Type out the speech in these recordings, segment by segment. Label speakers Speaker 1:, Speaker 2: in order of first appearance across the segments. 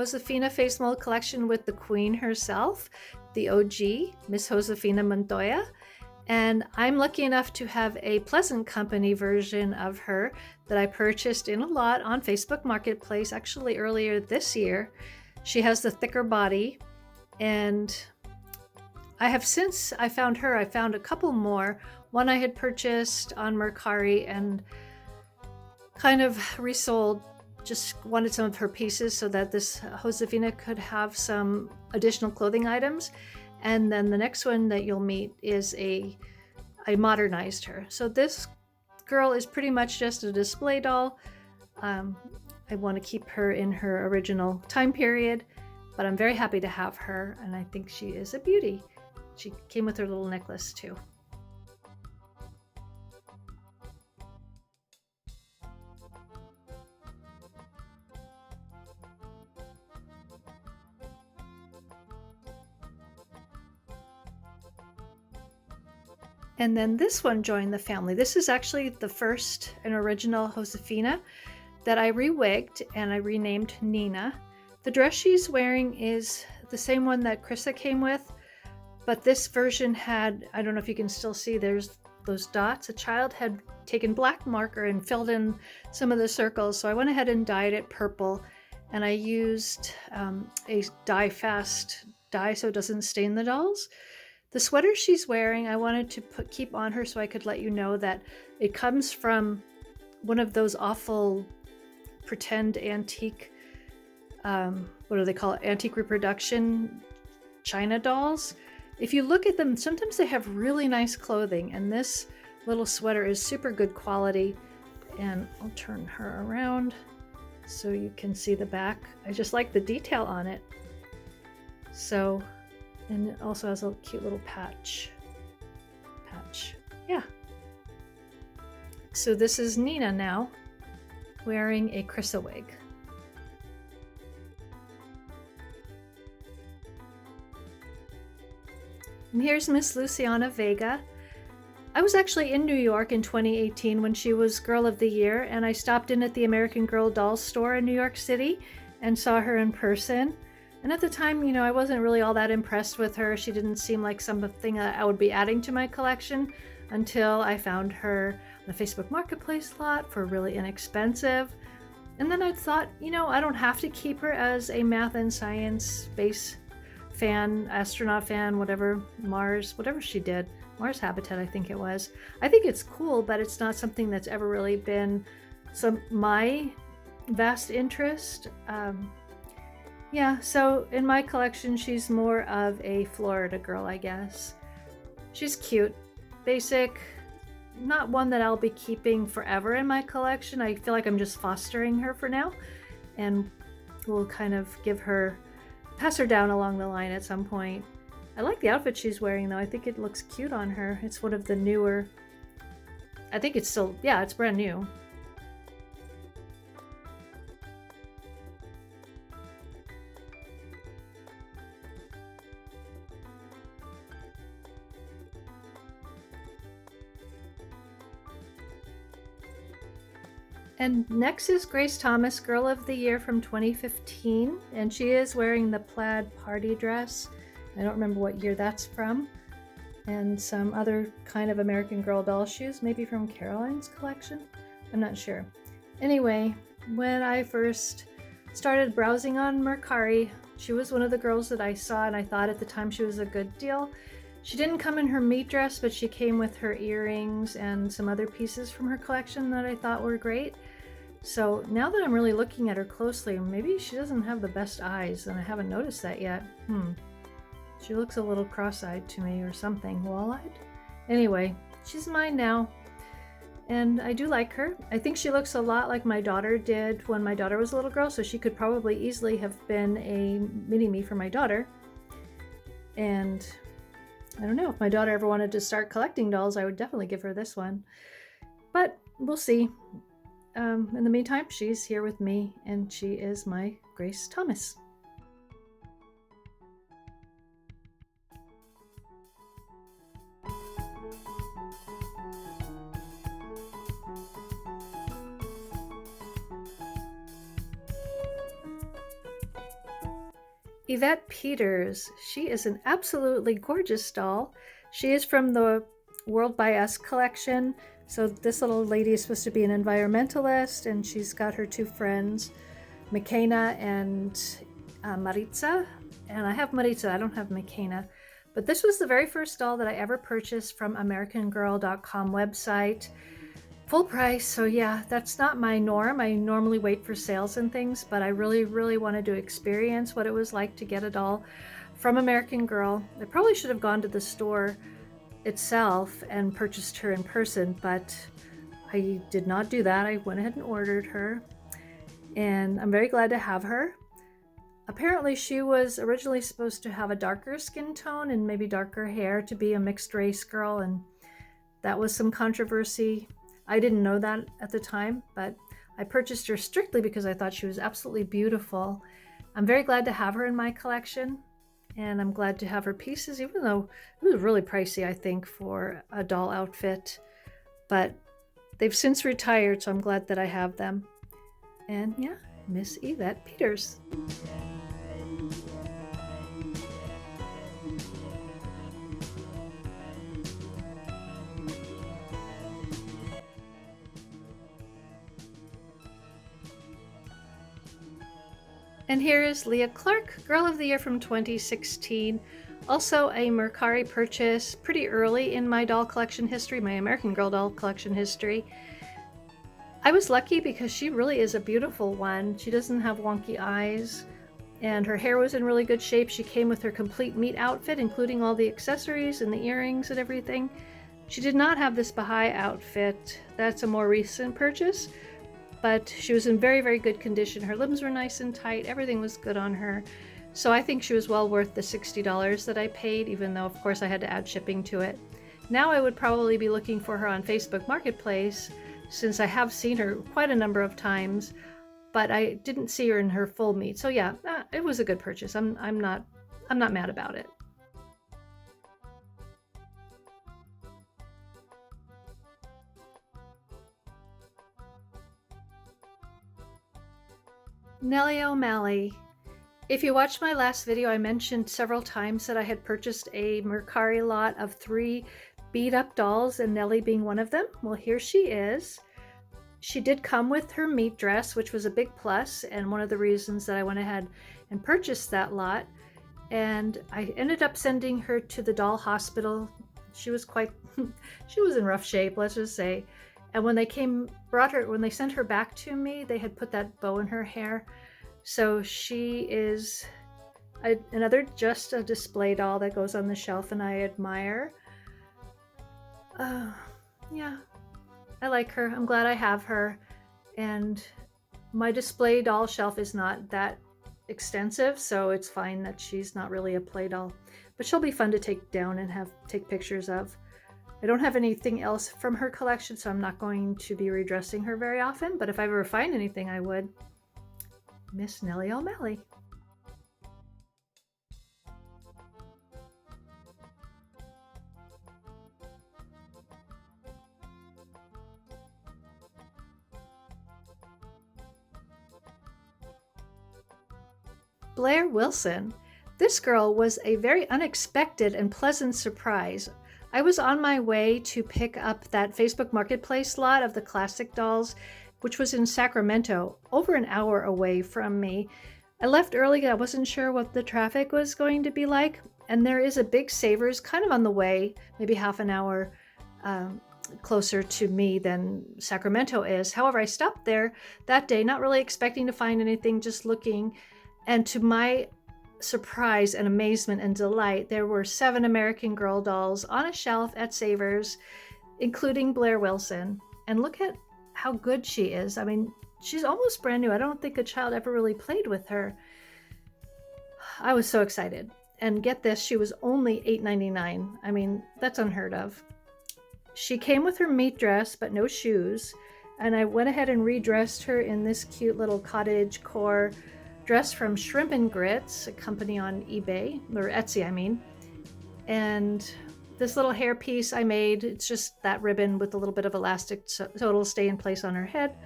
Speaker 1: Josefina face mold collection with the queen herself, the OG, Miss Josefina Montoya. And I'm lucky enough to have a Pleasant Company version of her that I purchased in a lot on Facebook Marketplace, actually earlier this year. She has the thicker body, and I found her, I found a couple more. One I had purchased on Mercari and kind of resold, just wanted some of her pieces so that this Josefina could have some additional clothing items. And then the next one that you'll meet is I modernized her. So this girl is pretty much just a display doll. I want to keep her in her original time period, but I'm very happy to have her, and I think she is a beauty. She came with her little necklace too. And then this one joined the family. This is actually the first and original Josefina that I rewigged and I renamed Nina. The dress she's wearing is the same one that Krissa came with, but this version had, I don't know if you can still see, there's those dots. A child had taken black marker and filled in some of the circles, so I went ahead and dyed it purple, and I used a dye-fast dye so it doesn't stain the dolls. The sweater she's wearing, I wanted to keep on her so I could let you know that it comes from one of those awful pretend antique, what do they call it? Antique reproduction China dolls. If you look at them, sometimes they have really nice clothing, and this little sweater is super good quality. And I'll turn her around so you can see the back. I just like the detail on it. So, and it also has a cute little patch. Yeah. So this is Nina now, wearing a Krissa wig. And here's Miss Luciana Vega. I was actually in New York in 2018 when she was Girl of the Year, and I stopped in at the American Girl doll store in New York City and saw her in person. And at the time, you know, I wasn't really all that impressed with her. She didn't seem like something that I would be adding to my collection until I found her on the Facebook Marketplace lot for really inexpensive. And then I thought, you know, I don't have to keep her as a math and science space fan, astronaut fan, whatever, Mars, whatever she did. Mars Habitat, I think it was. I think it's cool, but it's not something that's ever really been my vast interest. Yeah, so in my collection, she's more of a Florida girl, I guess. She's cute, basic, not one that I'll be keeping forever in my collection. I feel like I'm just fostering her for now, and we'll kind of pass her down along the line at some point. I like the outfit she's wearing, though. I think it looks cute on her. It's one of the newer, I think it's still, yeah, it's brand new. And next is Grace Thomas, Girl of the Year from 2015, and she is wearing the plaid party dress. I don't remember what year that's from. And some other kind of American Girl doll shoes, maybe from Caroline's collection. I'm not sure. Anyway, when I first started browsing on Mercari, she was one of the girls that I saw, and I thought at the time she was a good deal. She didn't come in her meat dress, but she came with her earrings and some other pieces from her collection that I thought were great. So now that I'm really looking at her closely, maybe she doesn't have the best eyes, and I haven't noticed that yet. She looks a little cross-eyed to me or something. Wall-eyed? Anyway, she's mine now, and I do like her. I think she looks a lot like my daughter did when my daughter was a little girl, so she could probably easily have been a mini-me for my daughter. And I don't know, if my daughter ever wanted to start collecting dolls, I would definitely give her this one. But we'll see. In the meantime, she's here with me, and she is my Grace Thomas. Yvette Peters. She is an absolutely gorgeous doll. She is from the World by Us collection. So this little lady is supposed to be an environmentalist, and she's got her two friends, McKenna and Maritza. And I have Maritza, I don't have McKenna. But this was the very first doll that I ever purchased from AmericanGirl.com website. Full price, so yeah, that's not my norm. I normally wait for sales and things, but I really, really wanted to experience what it was like to get a doll from American Girl. I probably should have gone to the store itself and purchased her in person, but I did not do that. I went ahead and ordered her, and I'm very glad to have her. Apparently she was originally supposed to have a darker skin tone and maybe darker hair to be a mixed race girl, and that was some controversy. I didn't know that at the time, but I purchased her strictly because I thought she was absolutely beautiful. I'm very glad to have her in my collection, and I'm glad to have her pieces, even though it was really pricey, I think, for a doll outfit. But they've since retired, so I'm glad that I have them. And yeah, Miss Yvette Peters. And here is Leah Clark, Girl of the Year from 2016. Also a Mercari purchase pretty early in my doll collection history, my American Girl doll collection history. I was lucky because she really is a beautiful one. She doesn't have wonky eyes, and her hair was in really good shape. She came with her complete meat outfit, including all the accessories and the earrings and everything. She did not have this Baha'i outfit. That's a more recent purchase. But she was in very, very good condition. Her limbs were nice and tight. Everything was good on her. So I think she was well worth the $60 that I paid, even though, of course, I had to add shipping to it. Now I would probably be looking for her on Facebook Marketplace, since I have seen her quite a number of times, but I didn't see her in her full meat. So yeah, it was a good purchase. I'm not mad about it. Nellie O'Malley. If you watched my last video, I mentioned several times that I had purchased a Mercari lot of 3 beat up dolls, and Nellie being one of them. Well, here she is. She did come with her meat dress, which was a big plus, and one of the reasons that I went ahead and purchased that lot. And I ended up sending her to the doll hospital. She was she was in rough shape, let's just say. And when they when they sent her back to me, they had put that bow in her hair. So she is just a display doll that goes on the shelf, and I admire. Yeah, I like her. I'm glad I have her. And my display doll shelf is not that extensive, so it's fine that she's not really a play doll. But she'll be fun to take down and take pictures of. I don't have anything else from her collection, so I'm not going to be redressing her very often, but if I ever find anything, I would. Miss Nellie O'Malley. Blair Wilson. This girl was a very unexpected and pleasant surprise. I was on my way to pick up that Facebook Marketplace lot of the classic dolls, which was in Sacramento, over an hour away from me. I left early. I wasn't sure what the traffic was going to be like, and there is a big Savers kind of on the way, maybe half an hour closer to me than Sacramento is. However, I stopped there that day, not really expecting to find anything, just looking, and to my surprise and amazement and delight, there were 7 American Girl dolls on a shelf at Savers, including Blair Wilson. And look at how good she is. I mean, she's almost brand new. I don't think a child ever really played with her. I was so excited. And get this, she was only $8.99. I mean, that's unheard of. She came with her meat dress, but no shoes. And I went ahead and redressed her in this cute little cottage core dress from Shrimp and Grits, a company on eBay, or Etsy, I mean. And this little hair piece I made, it's just that ribbon with a little bit of elastic so it'll stay in place on her head.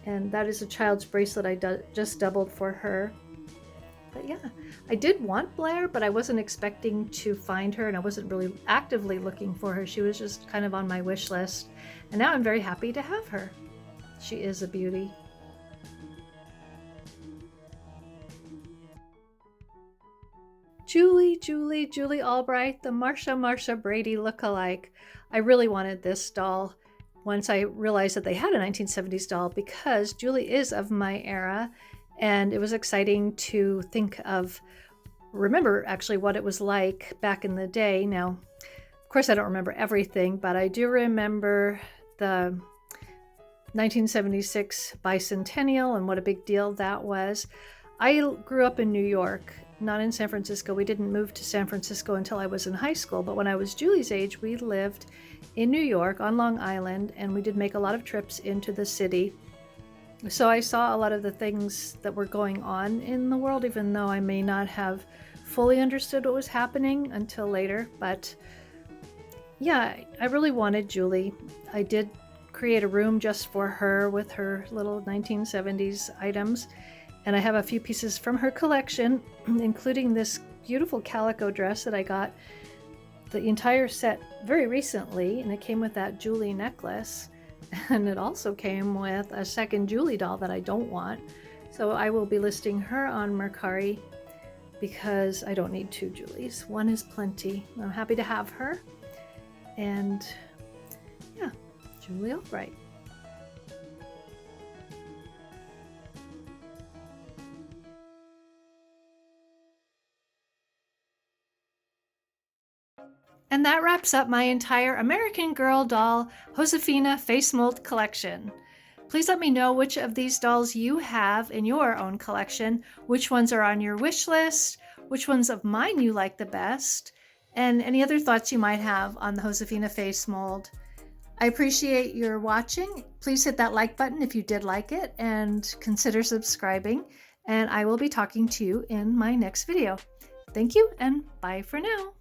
Speaker 1: And that is a child's bracelet I just doubled for her. But yeah, I did want Blair, but I wasn't expecting to find her, and I wasn't really actively looking for her. She was just kind of on my wish list. And now I'm very happy to have her. She is a beauty. Julie Albright, the Marsha Brady look-alike. I really wanted this doll once I realized that they had a 1970s doll, because Julie is of my era, and it was exciting to remember actually what it was like back in the day. Now, of course, I don't remember everything, but I do remember the 1976 bicentennial and what a big deal that was. I grew up in New York, not in San Francisco. We didn't move to San Francisco until I was in high school, but when I was Julie's age, we lived in New York on Long Island, and we did make a lot of trips into the city. So I saw a lot of the things that were going on in the world, even though I may not have fully understood what was happening until later. But yeah, I really wanted Julie. I did create a room just for her with her little 1970s items. And I have a few pieces from her collection, including this beautiful calico dress that I got the entire set very recently, and it came with that Julie necklace. And it also came with a second Julie doll that I don't want. So I will be listing her on Mercari because I don't need two Julies. One is plenty. I'm happy to have her. And yeah, Julie Albright. And that wraps up my entire American Girl doll Josefina face mold collection. Please let me know which of these dolls you have in your own collection, which ones are on your wish list, which ones of mine you like the best, and any other thoughts you might have on the Josefina face mold. I appreciate your watching. Please hit that like button if you did like it, and consider subscribing, and I will be talking to you in my next video. Thank you, and bye for now.